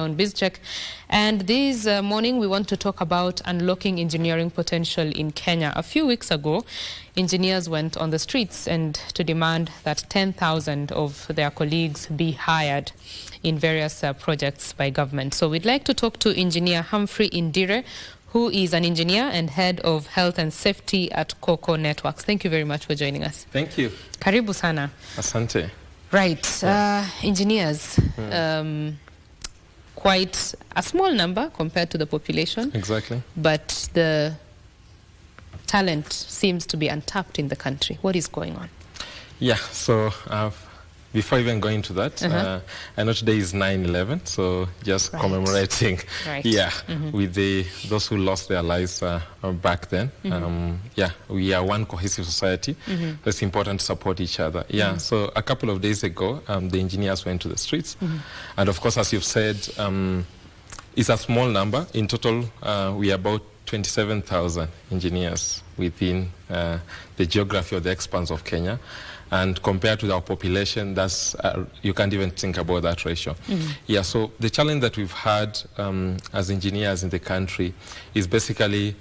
on BizCheck, and this morning we want to talk about unlocking engineering potential in Kenya. A few weeks ago, engineers went on the streets and to demand that 10,000 of their colleagues be hired in various projects by government. So we'd like to talk to Engineer Humphrey Indire, who is an engineer and head of health and safety at Coco Networks. Thank you very much for joining us. Thank you. Karibu sana. Asante. Right, engineers. Quite a small number compared to the population. Exactly. But the talent seems to be untapped in the country. What is going on? Yeah, so before even going to that, I know today is 9/11, so just commemorating, with those who lost their lives back then. Yeah, we are one cohesive society. It's important to support each other. Yeah, so a couple of days ago, the engineers went to the streets. And of course, as you've said, it's a small number. In total, we are about 27,000 engineers within the geography or the expanse of Kenya. And compared to our population, that's you can't even think about that ratio. Yeah, so the challenge that we've had as engineers in the country is basically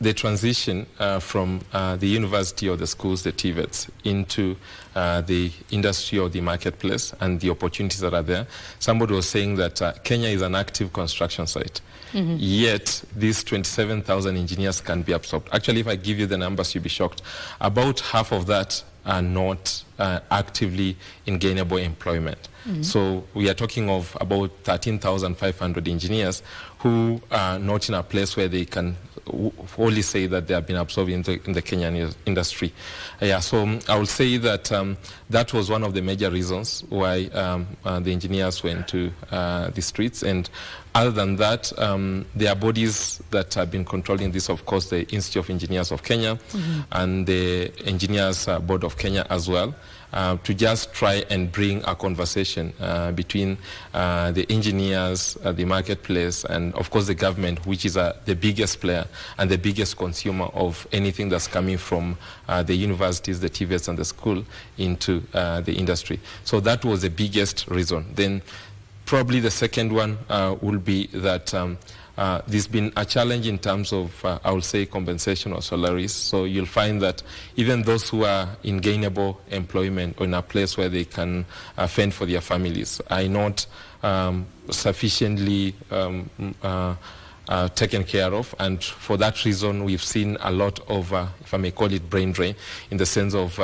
the transition from the university or the schools, the TVETs, into the industry or the marketplace and the opportunities that are there. Somebody was saying that Kenya is an active construction site. Yet, these 27,000 engineers can be absorbed. Actually, if I give you the numbers, you'll be shocked. About half of that are not actively in gainable employment. So we are talking of about 13,500 engineers who are not in a place where they can only say that they have been absorbed in the Kenyan industry. Yeah, so I will say that that was one of the major reasons why the engineers went to the streets. And other than that, there are bodies that have been controlling this, of course, the Institute of Engineers of Kenya and the Engineers Board of Kenya as well, to just try and bring a conversation between the engineers, the marketplace, and of course the government, which is the biggest player and the biggest consumer of anything that's coming from the universities, the TVETs, and the school into the industry. So that was the biggest reason. Then probably the second one will be that there's been a challenge in terms of, I would say, compensation or salaries. So you'll find that even those who are in gainable employment or in a place where they can fend for their families are not sufficiently taken care of, and for that reason we've seen a lot of, if I may call it, brain drain, in the sense of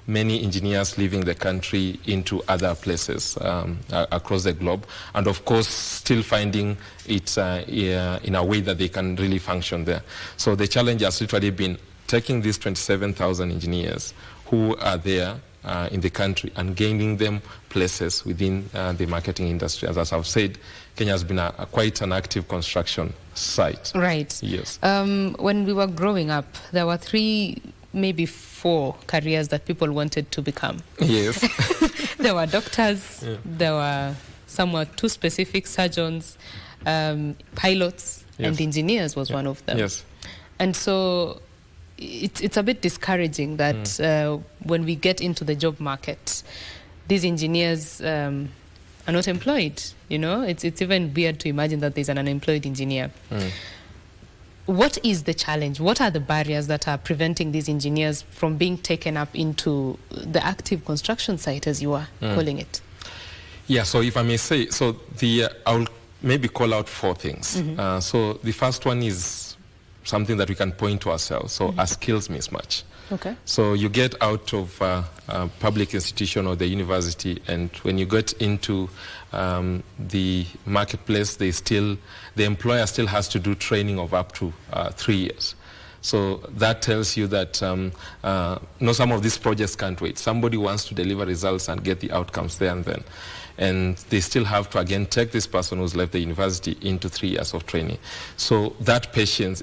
many engineers leaving the country into other places across the globe, and of course still finding it in a way that they can really function there. So the challenge has literally been taking these 27,000 engineers who are there in the country and gaining them places within the marketing industry. As I've said, Kenya has been quite an active construction site. Right. Yes. When we were growing up, there were 3, maybe 4 careers that people wanted to become. Yes. There were doctors, there were somewhat 2 specific surgeons, pilots, and engineers was one of them. Yes. And so it's a bit discouraging that when we get into the job market, these engineers are not employed. You know, it's even weird to imagine that there's an unemployed engineer. What is the challenge? What are the barriers that are preventing these engineers from being taken up into the active construction site, as you are calling it? Yeah, so if I may say, so I'll maybe call out 4 things. So the first one is something that we can point to ourselves, so a skills mismatch. Okay. So you get out of a public institution or the university, and when you get into the marketplace, the employer still has to do training of up to 3 years. So that tells you that no, some of these projects can't wait. Somebody wants to deliver results and get the outcomes there and then. And they still have to, again, take this person who's left the university into 3 years of training. So that patience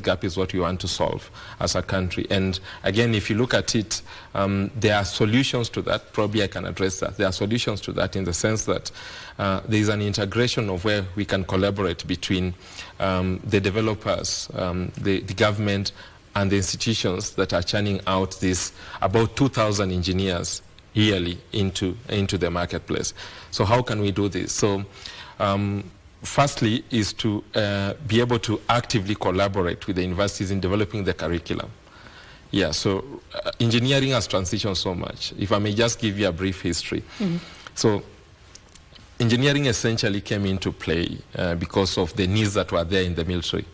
gap is what we want to solve as a country. And again, if you look at it, there are solutions to that. Probably I can address that. There are solutions to that in the sense that there is an integration of where we can collaborate between the developers, the government, and the institutions that are churning out this about 2,000 engineers yearly into the marketplace. So how can we do this? So firstly is to be able to actively collaborate with the universities in developing the curriculum. Yeah, so engineering has transitioned so much. If I may just give you a brief history. So engineering essentially came into play because of the needs that were there in the military.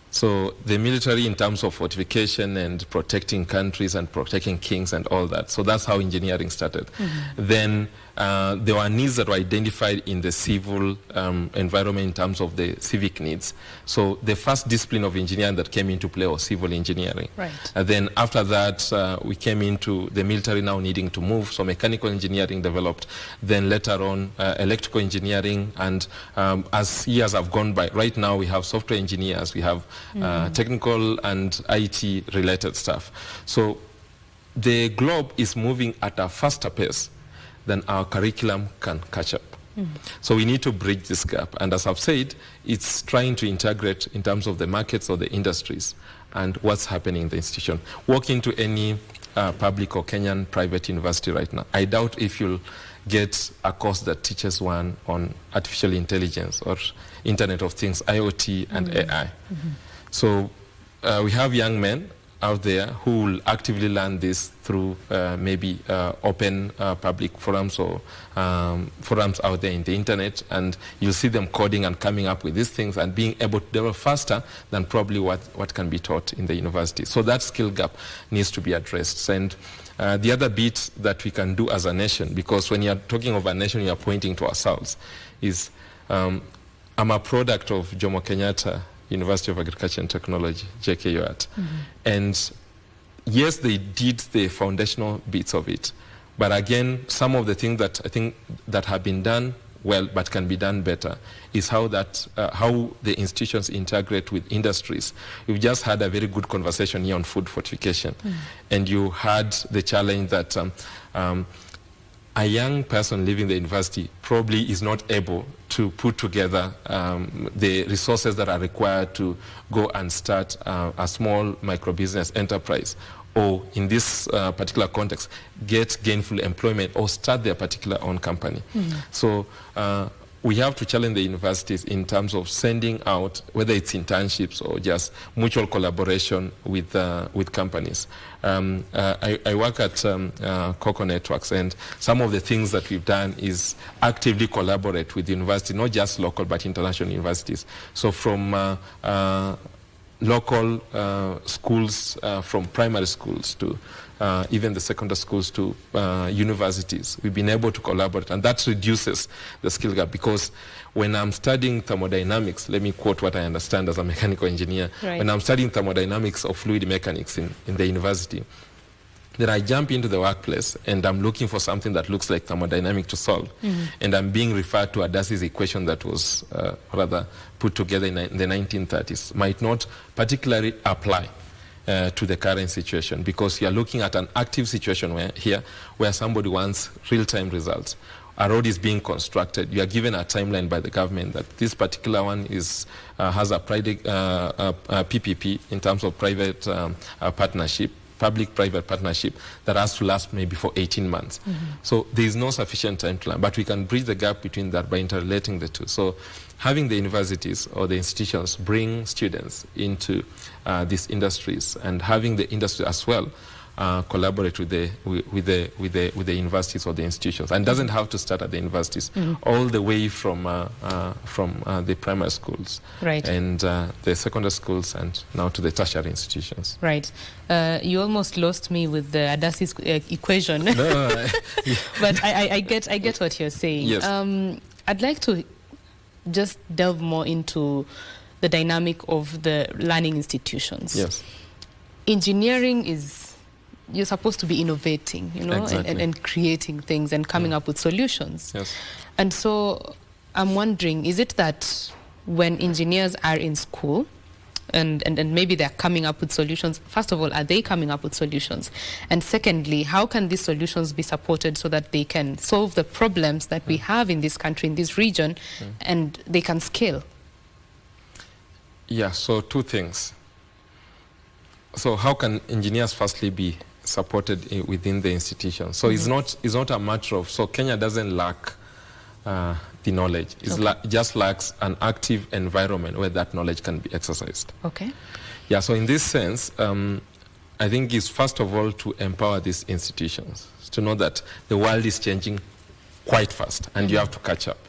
So the military, in terms of fortification and protecting countries and protecting kings and all that. So that's how engineering started. Then there were needs that were identified in the civil environment in terms of the civic needs. So the first discipline of engineering that came into play was civil engineering. Right. Then after that, we came into the military now needing to move. So mechanical engineering developed. Then later on, electrical engineering. And as years have gone by, right now we have software engineers, we have technical and IT related stuff. So the globe is moving at a faster pace than our curriculum can catch up. So we need to bridge this gap. And as I've said, it's trying to integrate in terms of the markets or the industries and what's happening in the institution. Walk into any public or Kenyan private university right now. I doubt if you'll get a course that teaches one on artificial intelligence or Internet of Things, IoT and AI. So we have young men out there who will actively learn this through maybe open public forums or forums out there in the internet, and you'll see them coding and coming up with these things and being able to develop faster than probably what can be taught in the university. So that skill gap needs to be addressed. And the other bit that we can do as a nation, because when you're talking of a nation, you're pointing to ourselves, is I'm a product of Jomo Kenyatta University of Agriculture and Technology, JKUAT. And yes, they did the foundational bits of it. But again, some of the things that I think that have been done well but can be done better is how the institutions integrate with industries. We've just had a very good conversation here on food fortification. And you had the challenge that a young person leaving the university probably is not able to put together the resources that are required to go and start a small micro-business enterprise, or in this particular context, get gainful employment or start their particular own company. So we have to challenge the universities in terms of sending out, whether it's internships or just mutual collaboration with companies. I work at Coco Networks, and some of the things that we've done is actively collaborate with the university, not just local but international universities. So from local schools, from primary schools to even the secondary schools to universities, we've been able to collaborate, and that reduces the skill gap. Because when I'm studying thermodynamics, let me quote what I understand as a mechanical engineer. Right. When I'm studying thermodynamics or fluid mechanics in the university, then I jump into the workplace and I'm looking for something that looks like thermodynamic to solve. And I'm being referred to Adassi's equation that was rather put together in the 1930s. Might not particularly apply to the current situation, because you're looking at an active situation where somebody wants real-time results. A road is being constructed. You are given a timeline by the government that this particular one has a PPP in terms of private partnership, public-private partnership, that has to last maybe for 18 months. So there is no sufficient time to learn, but we can bridge the gap between that by interrelating the two. So having the universities or the institutions bring students into these industries, and having the industry as well collaborate with the universities or the institutions, and doesn't have to start at the universities, all the way from the primary schools, right, and the secondary schools, and now to the tertiary institutions. Right. You almost lost me with the Adassi's equation. No, but I get what you're saying. Yes. I'd like to just delve more into the dynamic of the learning institutions. Yes. Engineering is, you're supposed to be innovating, you know, exactly, and creating things and coming up with solutions. Yes. And so I'm wondering, is it that when engineers are in school and maybe they're coming up with solutions, first of all, are they coming up with solutions? And secondly, how can these solutions be supported so that they can solve the problems that we have in this country, in this region, and they can scale? Yeah, so two things. So how can engineers firstly be supported within the institution? So it's not a matter of, so Kenya doesn't lack the the knowledge. It just lacks an active environment where that knowledge can be exercised. Okay. Yeah, so in this sense, I think it's first of all to empower these institutions, to know that the world is changing quite fast and you have to catch up.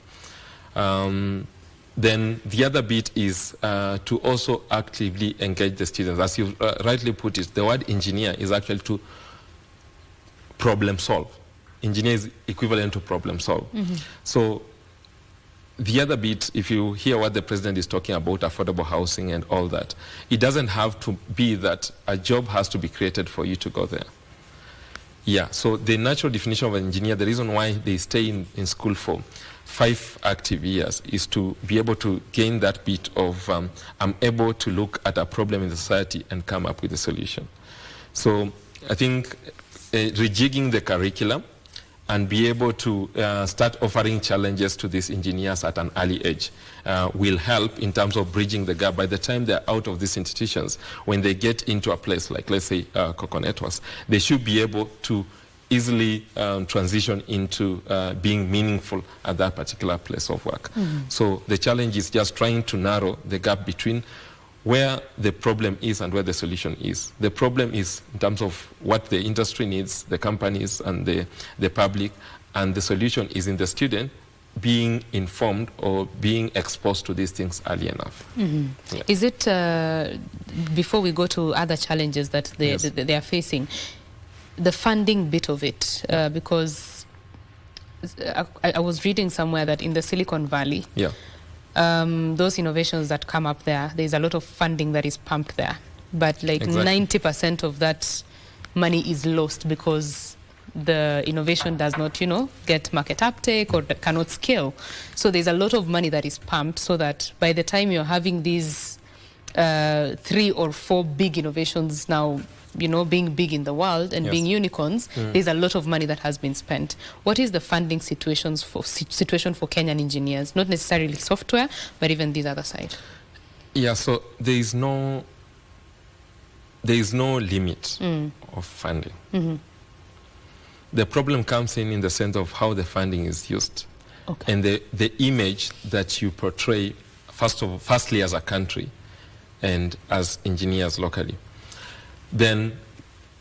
Then the other bit is to also actively engage the students. As you rightly put it, the word engineer is actually to problem solve. Engineer is equivalent to problem solve. So the other bit, if you hear what the president is talking about, affordable housing and all that, it doesn't have to be that a job has to be created for you to go there. Yeah, so the natural definition of an engineer, the reason why they stay in school for 5 active years is to be able to gain that bit of, I'm able to look at a problem in the society and come up with a solution. So I think rejigging the curriculum and be able to start offering challenges to these engineers at an early age will help in terms of bridging the gap. By the time they're out of these institutions, when they get into a place like, let's say, Coconut was, they should be able to easily transition into being meaningful at that particular place of work. So the challenge is just trying to narrow the gap between where the problem is and where the solution is. The problem is in terms of what the industry needs, the companies and the public, and the solution is in the student being informed or being exposed to these things early enough. Yeah. Is it, before we go to other challenges that they are facing, the funding bit of it, because I was reading somewhere that in the Silicon Valley, those innovations that come up there's a lot of funding that is pumped there. But like 90% of that money is lost because the innovation does not, get market uptake or cannot scale. So there's a lot of money that is pumped so that by the time you're having these 3 or 4 big innovations now, being big in the world and being unicorns, there's a lot of money that has been spent. What is the funding situation for Kenyan engineers? Not necessarily software, but even this other side. Yeah, so there is no limit of funding. The problem comes in the sense of how the funding is used. Okay. And the image that you portray, firstly as a country and as engineers locally. Then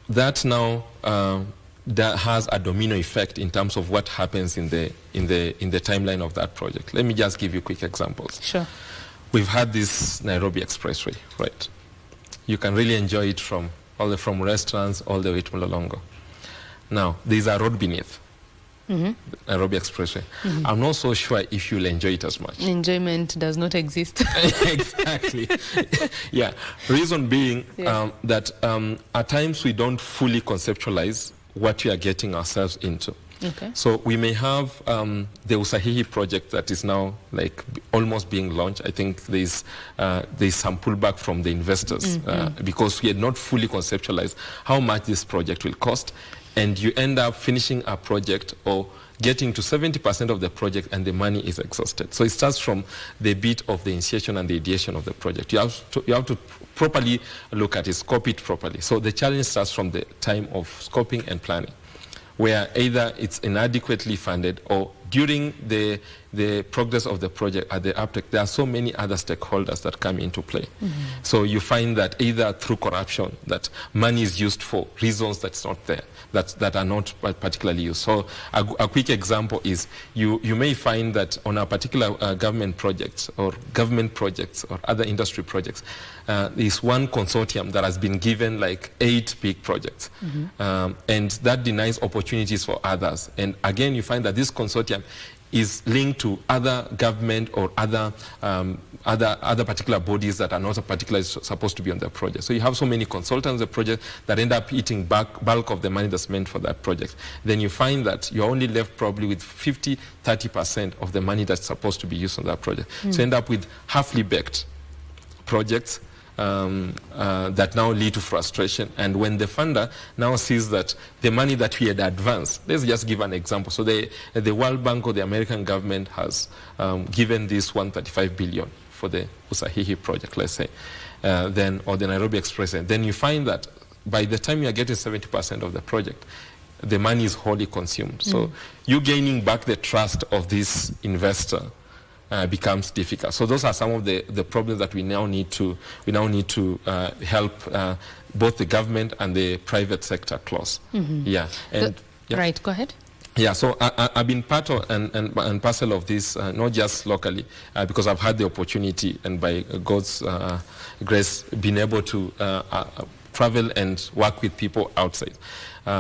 that now that has a domino effect in terms of what happens in the timeline of that project. Let me just give you quick examples. Sure. We've had this Nairobi Expressway, right? You can really enjoy it from restaurants all the way to Mlolongo. Now, there's a road beneath Nairobi Expressway. I'm not so sure if you'll enjoy it as much. Enjoyment does not exist. Exactly. Yeah. Reason being that at times we don't fully conceptualize what we are getting ourselves into. Okay. So we may have the Usahihi project that is now like almost being launched. I think there's some pullback from the investors because we had not fully conceptualized how much this project will cost. And you end up finishing a project or getting to 70% of the project and the money is exhausted. So it starts from the bit of the initiation and the ideation of the project. You have to properly look at it, scope it properly. So the challenge starts from the time of scoping and planning, where either it's inadequately funded or during the progress of the project at the uptake, there are so many other stakeholders that come into play. So you find that either through corruption, that money is used for reasons that's not there, that are not particularly used. So a quick example is you may find that on a particular government projects or other industry projects, there's one consortium that has been given like 8 big projects. And that denies opportunities for others. And again, you find that this consortium is linked to other government or other particular bodies that are not particularly supposed to be on the project. So you have so many consultants on the project that end up eating bulk of the money that's meant for that project. Then you find that you're only left probably with 50-30% of the money that's supposed to be used on that project. So you end up with halfly baked projects that now lead to frustration. And when the funder now sees that the money that we had advanced, let's just give an example. So the World Bank or the American government has given this $135 billion for the Usahihi project, let's say, or the Nairobi Expressway. Then you find that by the time you are getting 70% of the project, the money is wholly consumed. So you gaining back the trust of this investor becomes difficult. So those are some of the problems that we now need to help both the government and the private sector close. Yeah. And right, go ahead. Yeah, so I've been part of and parcel of this, not just locally, because I've had the opportunity and by God's grace been able to travel and work with people outside.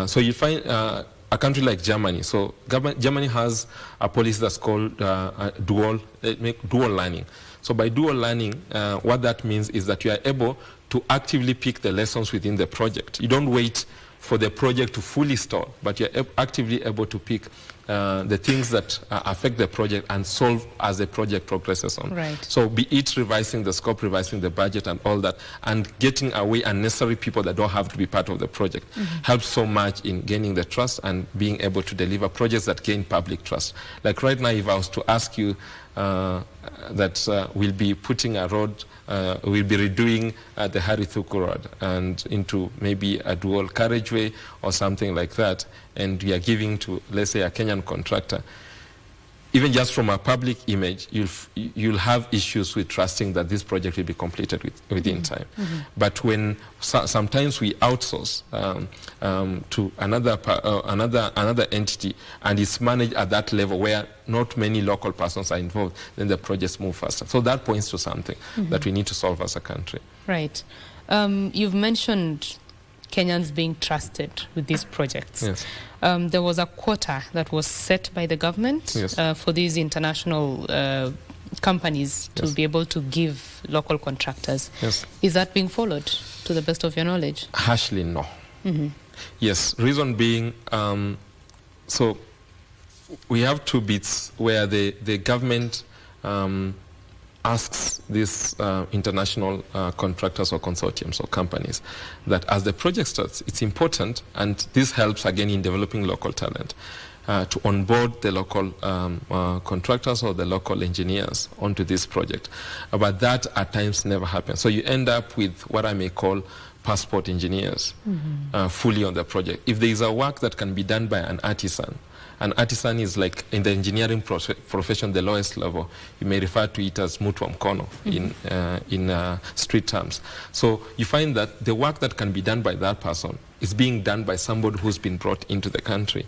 So you find a country like Germany. So Germany has a policy that's called dual learning. So by dual learning, what that means is that you are able to actively pick the lessons within the project. You don't wait for the project to fully stall, but you're actively able to pick the things that affect the project and solve as the project progresses on. Right. So be it revising the scope, revising the budget and all that, and getting away unnecessary people that don't have to be part of the project helps so much in gaining the trust and being able to deliver projects that gain public trust. Like right now, if I was to ask you that we'll be putting a road, we'll be redoing the Harithuku Road and into maybe a dual carriageway or something like that, and we are giving to, let's say, a Kenyan contractor, even just from a public image, you'll have issues with trusting that this project will be completed within time. But when sometimes we outsource to another entity and it's managed at that level where not many local persons are involved, then the projects move faster. So that points to something that we need to solve as a country. Right. You've mentioned Kenyans being trusted with these projects. Yes. There was a quota that was set by the government for these international companies to be able to give local contractors. Yes. Is that being followed to the best of your knowledge? Harshly, no. Yes, reason being, so we have two bits where the government asks these international contractors or consortiums or companies that as the project starts, it's important, and this helps again in developing local talent, to onboard the local contractors or the local engineers onto this project. But that at times never happens. So you end up with what I may call passport engineers fully on the project. If there is a work that can be done by an artisan is like in the engineering profession, the lowest level. You may refer to it as mutu wa mkono in street terms. So you find that the work that can be done by that person is being done by somebody who's been brought into the country.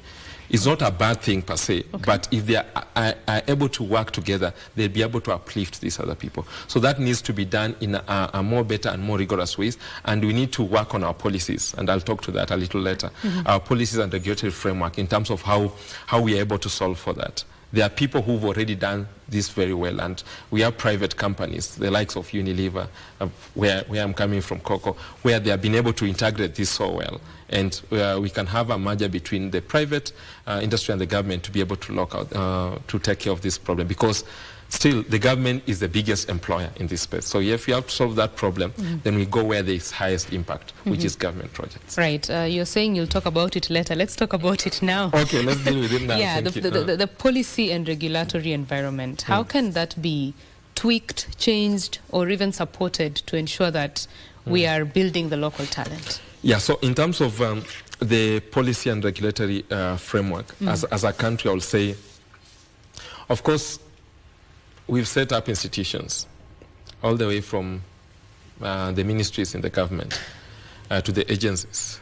It's not a bad thing per se, but if they are able to work together, they'll be able to uplift these other people. So that needs to be done in a more better and more rigorous ways, and we need to work on our policies, and I'll talk to that a little later. Our policies and regulatory framework in terms of how we are able to solve for that. There are people who've already done this very well, and we have private companies, the likes of Unilever, where I'm coming from, Coco, where they have been able to integrate this so well. And we can have a merger between the private industry and the government to be able to lock out, to take care of this problem, because still the government is the biggest employer in this space. So if you have to solve that problem, then we go where there is highest impact, which is government projects. Right. You're saying you'll talk about it later. Let's talk about it now. Okay, let's deal with it now. Yeah, the policy and regulatory environment. How can that be tweaked, changed, or even supported to ensure that we are building the local talent? Yeah, so in terms of the policy and regulatory framework, as a country, I will say, of course, we've set up institutions all the way from the ministries in the government to the agencies,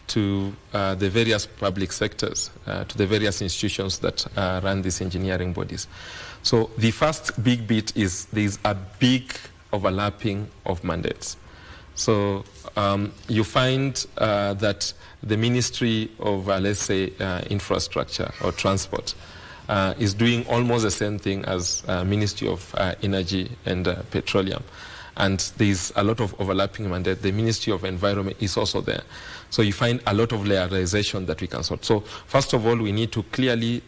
to the various public sectors, to the various institutions that run these engineering bodies. So the first big bit is there's a big overlapping of mandates. So you find that the Ministry of, let's say, Infrastructure or Transport is doing almost the same thing as Ministry of Energy and Petroleum. And there's a lot of overlapping mandate. The Ministry of Environment is also there. So you find a lot of layerization that we can sort. So first of all, we need to clearly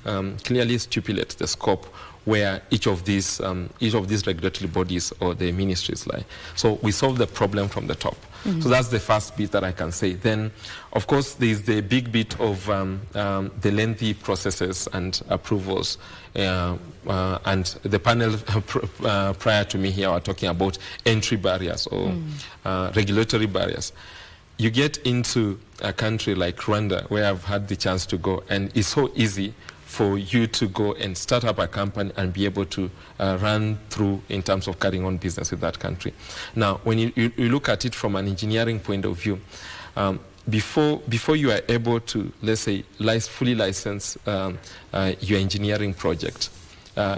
stipulate the scope where each of these regulatory bodies or the ministries lie. So we solve the problem from the top. So that's the first bit that I can say. Then, of course, there's the big bit of the lengthy processes and approvals. And the panel prior to me here are talking about entry barriers or regulatory barriers. you get into a country like Rwanda, where I've had the chance to go, and it's so easy for you to go and start up a company and be able to run through in terms of carrying on business with that country. Now, when you look at it from an engineering point of view, before you are able to, let's say, fully license your engineering project,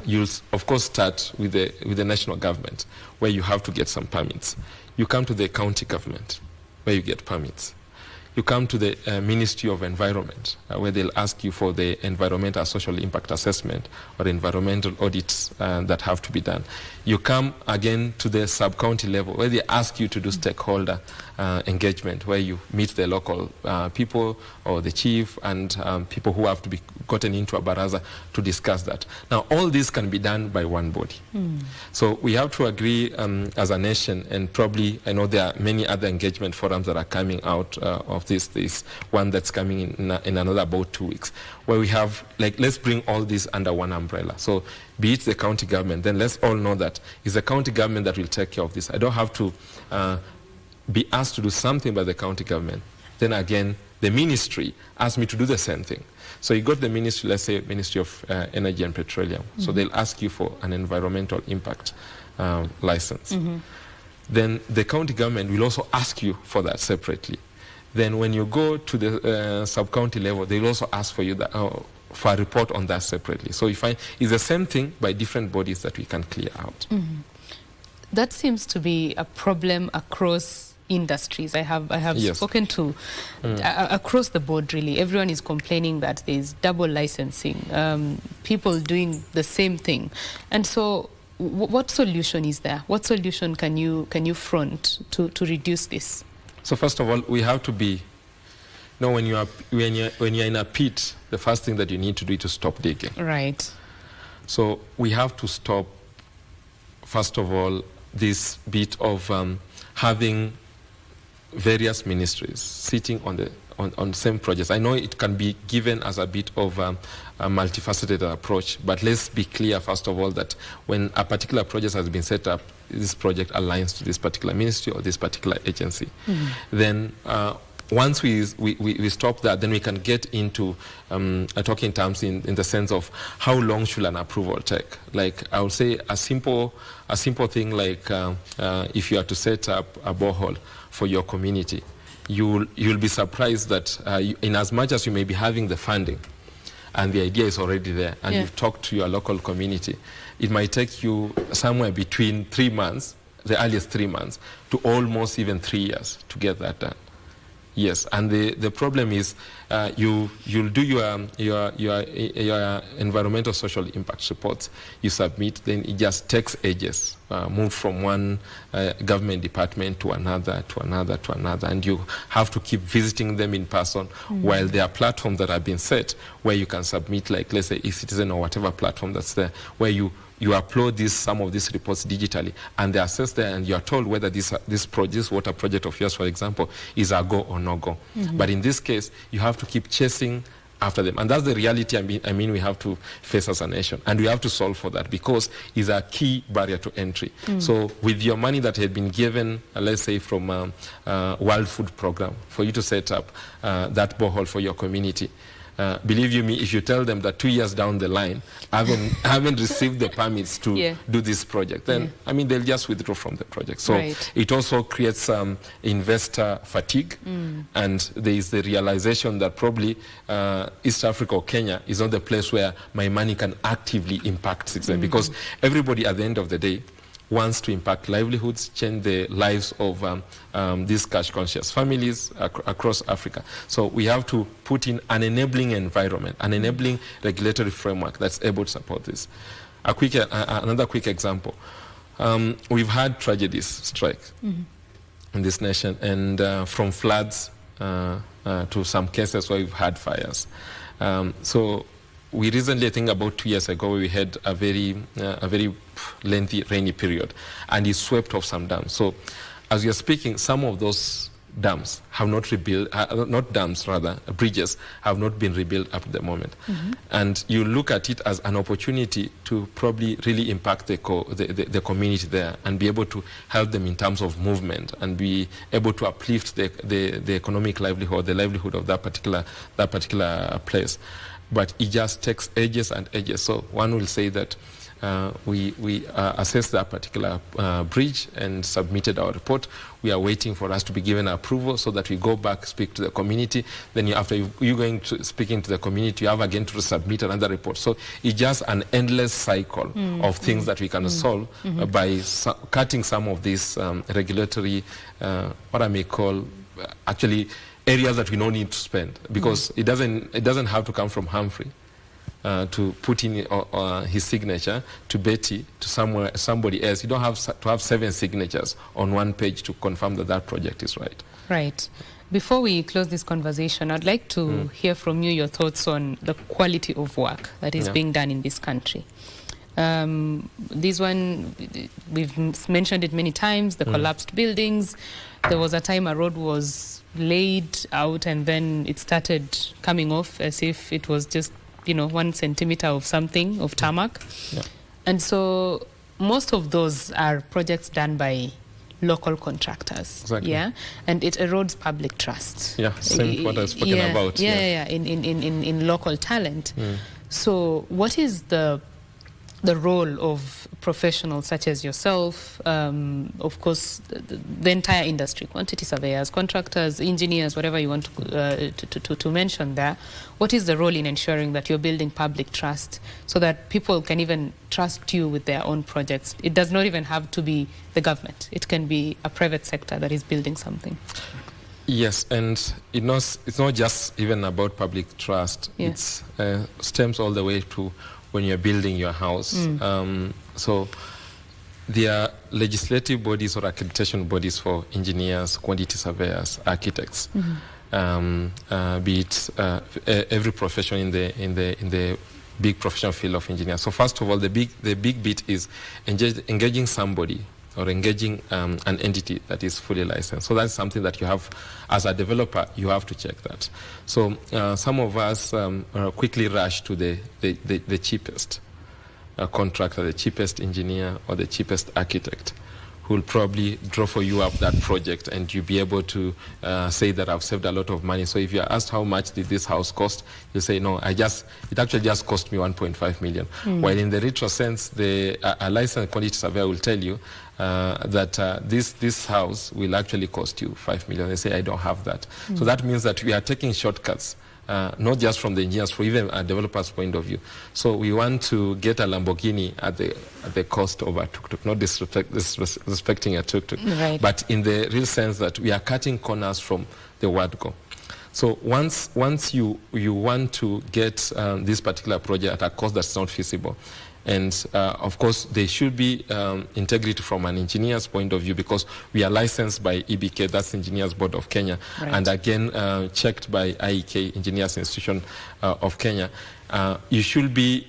you'll of course start with the national government, where you have to get some permits. You come to the county government, where you get permits. You come to the Ministry of Environment, where they'll ask you for the environmental social impact assessment or environmental audits that have to be done. You come again to the sub-county level, where they ask you to do stakeholder engagement, where you meet the local people or the chief and people who have to be gotten into a baraza to discuss that. Now, all this can be done by one body. So we have to agree as a nation, and probably I know there are many other engagement forums that are coming out of this one that's coming in another about 2 weeks, where we have, like, let's bring all this under one umbrella. So be it the county government, then let's all know that it's the county government that will take care of this. I don't have to be asked to do something by the county government. Then again, the ministry asked me to do the same thing. So you got the ministry, let's say Ministry of Energy and Petroleum. So they'll ask you for an environmental impact license. Then the county government will also ask you for that separately. Then when you go to the sub-county level, they'll also ask for you that, for a report on that separately. So you find it's the same thing by different bodies that we can clear out. That seems to be a problem across industries. I have Yes. spoken to across the board, really. Everyone is complaining that there's double licensing, people doing the same thing. And so what solution is there? What solution can you front to reduce this? So first of all, we have to be, when you're in a pit, the first thing that you need to do is to stop digging. Right. So we have to stop, first of all, this bit of having various ministries sitting on the same projects. I know it can be given as a bit of a multifaceted approach, but let's be clear, first of all, that when a particular project has been set up, this project aligns to this particular ministry or this particular agency. Then once we stop that, then we can get into talking terms in the sense of how long should an approval take. Like, I would say a simple thing like if you are to set up a borehole for your community, you'll be surprised that in as much as you may be having the funding and the idea is already there, and you've talked to your local community, it might take you somewhere between 3 months, the earliest 3 months, to almost even 3 years to get that done. Yes, and the problem is you'll do your environmental social impact reports, you submit, then it just takes ages, move from one government department to another, and you have to keep visiting them in person, while there are platforms that have been set where you can submit, like, let's say, eCitizen or whatever platform that's there, where you upload some of these reports digitally, and they are assessed there, and you are told whether this water project of yours, for example, is a go or no go. But in this case, you have to keep chasing after them, and that's the reality I mean we have to face as a nation, and we have to solve for that, because it's a key barrier to entry. So with your money that had been given, let's say from World Food Program, for you to set up that borehole for your community, believe you me, if you tell them that 2 years down the line, I haven't received the permits to do this project, then I mean they'll just withdraw from the project. So it also creates investor fatigue, and there is the realization that probably East Africa or Kenya is not the place where my money can actively impact citizens, because everybody at the end of the day wants to impact livelihoods, change the lives of these cash-conscious families across Africa. So we have to put in an enabling environment, an enabling regulatory framework that's able to support this. Another quick example. We've had tragedies strike in this nation, and from floods to some cases where we've had fires. So we recently, I think about 2 years ago, we had a very lengthy rainy period, and it swept off some dams. So as you're speaking, some of those dams have not rebuilt, not dams rather, bridges have not been rebuilt up to the moment. And you look at it as an opportunity to probably really impact the community there and be able to help them in terms of movement and be able to uplift the economic livelihood, the livelihood of that particular place. But it just takes ages and ages. So one will say that we assessed that particular bridge and submitted our report. We are waiting for us to be given approval so that we go back, speak to the community. Then after you going to speaking to the community, you have again to submit another report. So it's just an endless cycle of things that we can solve by cutting some of these regulatory, what I may call, actually areas that we don't need to spend, because it doesn't have to come from Humphrey. To put in his signature, to Betty, to somebody else. You don't have to have 7 signatures on one page to confirm that that project is right. Right. Before we close this conversation, I'd like to hear from you your thoughts on the quality of work that is being done in this country. This one, we've mentioned it many times, the collapsed buildings. There was a time a road was laid out and then it started coming off as if it was just 1 centimeter of something, of tarmac. And so most of those are projects done by local contractors. Exactly. Yeah, and it erodes public trust. Yeah, same what I've spoken about. In local talent. So what is the role of professionals such as yourself, of course, the entire industry, quantity surveyors, contractors, engineers, whatever you want to mention there? What is the role in ensuring that you're building public trust so that people can even trust you with their own projects? It does not even have to be the government. It can be a private sector that is building something. Yes, and it's not just even about public trust. Yeah. It stems all the way to when you're building your house. So there are legislative bodies or accreditation bodies for engineers, quantity surveyors, architects. Be it every profession in the big professional field of engineers. So first of all, the big bit is engaging somebody or engaging an entity that is fully licensed. So that's something that you have, as a developer, you have to check that. So some of us quickly rush to the cheapest contractor, the cheapest engineer, or the cheapest architect, who will probably draw for you up that project, and you'll be able to say that I've saved a lot of money. So if you're asked how much did this house cost, you say, no, it actually just cost me 1.5 million. While in the retro sense, a licensed quantity surveyor will tell you that this house will actually cost you 5 million. They say, I don't have that. So that means that we are taking shortcuts, not just from the engineers, for even a developer's point of view. So we want to get a Lamborghini at the cost of a tuk-tuk, not disrespecting a tuk-tuk, but in the real sense that we are cutting corners from the word go. So once you want to get this particular project at a cost that's not feasible, and of course, there should be integrity from an engineer's point of view, because we are licensed by EBK, that's Engineers Board of Kenya, and again checked by IEK, Engineers Institution of Kenya. You should be,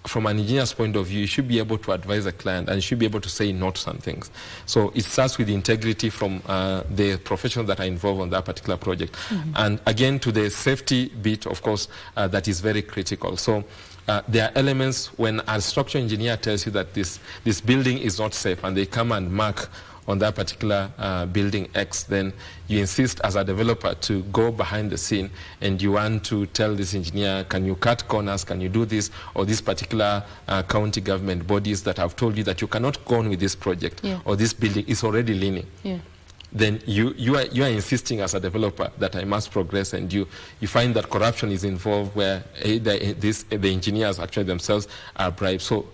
from an engineer's point of view, you should be able to advise a client and you should be able to say no to some things. So it starts with integrity from the professionals that are involved on that particular project. And again, to the safety bit, of course, that is very critical. So there are elements when a structural engineer tells you that this building is not safe, and they come and mark on that particular building X, then you insist as a developer to go behind the scene and you want to tell this engineer, can you cut corners, can you do this, or this particular county government bodies that have told you that you cannot go on with this project, or this building is already leaning. Then you are insisting as a developer that I must progress, and you find that corruption is involved, where the engineers actually themselves are bribed. So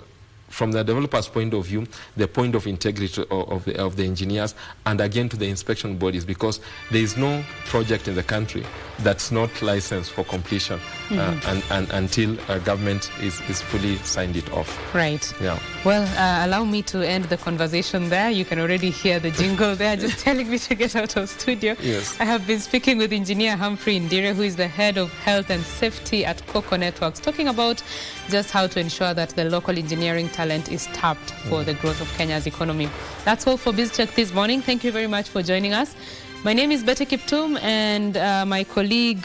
from the developer's point of view, the point of integrity of the engineers, and again to the inspection bodies, because there is no project in the country that's not licensed for completion and until government is fully signed it off. Right. Yeah. Well, allow me to end the conversation there. You can already hear the jingle there just telling me to get out of studio. Yes. I have been speaking with Engineer Humphrey Ndire, who is the head of health and safety at Coco Networks, talking about just how to ensure that the local engineering talent is tapped for the growth of Kenya's economy. That's all for BizCheck this morning. Thank you very much for joining us. My name is Betty Kiptum, and my colleague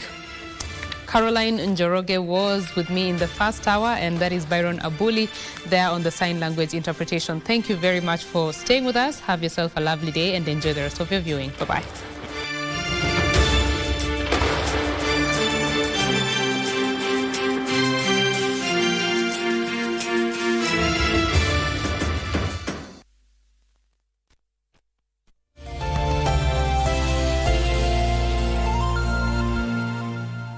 Caroline Njoroge was with me in the first hour, and that is Byron Abuli there on the sign language interpretation. Thank you very much for staying with us. Have yourself a lovely day and enjoy the rest of your viewing. Bye-bye.